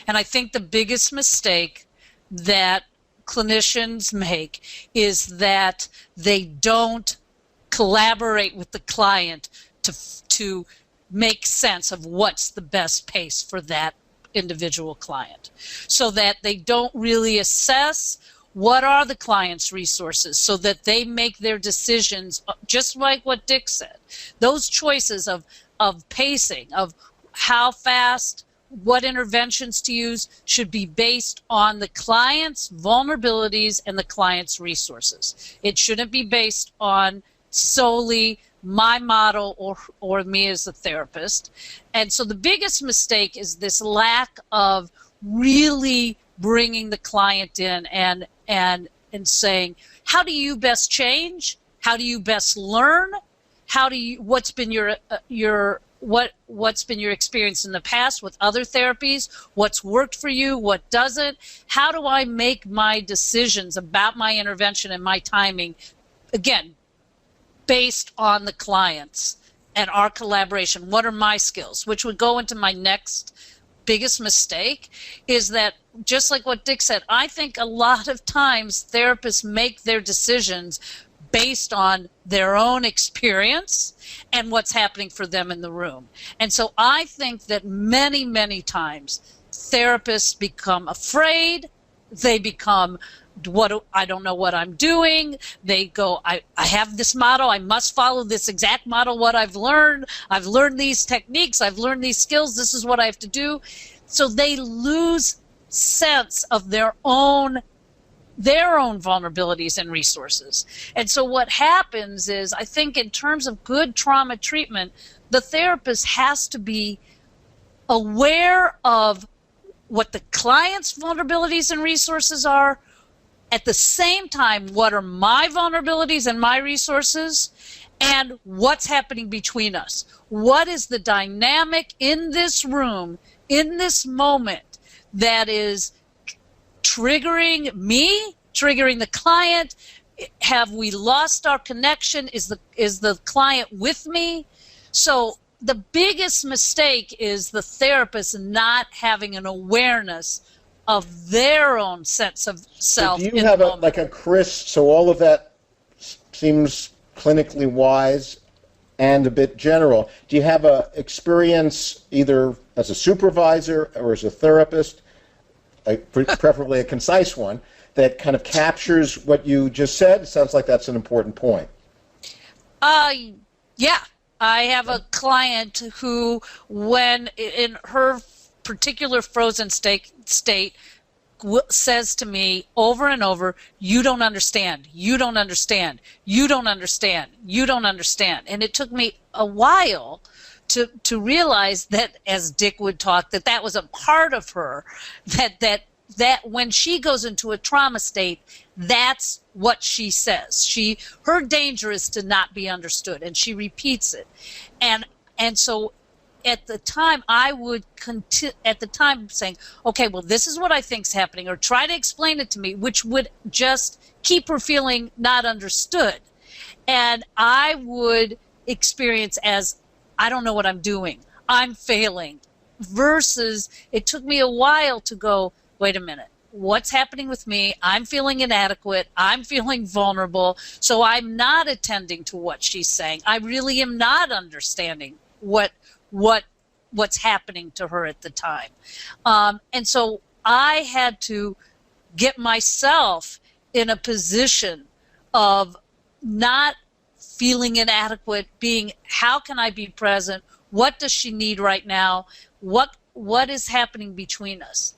And I think the biggest mistake that clinicians make is that they don't collaborate with the client to make sense of what's the best pace for that individual client, so that they don't really assess what are the client's resources, so that they make their decisions just like what Dick said. Those choices of pacing, of how fast, what interventions to use, should be based on the client's vulnerabilities and the client's resources. It shouldn't be based on solely my model or me as a therapist. And so the biggest mistake is this lack of really bringing the client in and saying, how do you best change? How do you best learn? What's been what's been your experience in the past with other therapies? What's worked for you? What doesn't? How do I make my decisions about my intervention and my timing, again, based on the clients and our collaboration? What are my skills? Which would go into my next biggest mistake, is that, just like what Dick said, I think a lot of times therapists make their decisions based on their own experience and what's happening for them in the room. And so I think that many, many times therapists become afraid. They become, I don't know what I'm doing. They go, I have this model. I must follow this exact model, what I've learned. I've learned these techniques. I've learned these skills. This is what I have to do. So they lose sense of their own vulnerabilities and resources. And so what happens is, I think in terms of good trauma treatment, the therapist has to be aware of what the client's vulnerabilities and resources are. At the same time, what are my vulnerabilities and my resources, and what's happening between us? What is the dynamic in this room, in this moment, that is triggering me, triggering the client? Have we lost our connection? Is the client with me? So the biggest mistake is the therapist not having an awareness of their own sense of self. So do you have so all of that seems clinically wise and a bit general. Do you have a experience either as a supervisor or as a therapist, preferably a concise one, that kind of captures what you just said? It sounds like that's an important point. Yeah. I have a client who, when in her particular frozen state, says to me over and over, you don't understand, you don't understand, you don't understand, you don't understand. And it took me a while to realize that, as Dick would talk, that was a part of her, that when she goes into a trauma state, that's what she says. Her danger is to not be understood, and she repeats it. And so at the time, I would saying, okay, well, this is what I think's happening, or try to explain it to me, which would just keep her feeling not understood. And I would experience as, I don't know what I'm doing, I'm failing, versus it took me a while to go, wait a minute, what's happening with me? I'm feeling inadequate. I'm feeling vulnerable. So I'm not attending to what she's saying. I really am not understanding what's happening to her at the time. And so I had to get myself in a position of not feeling inadequate, being, how can I be present? What does she need right now? What is happening between us?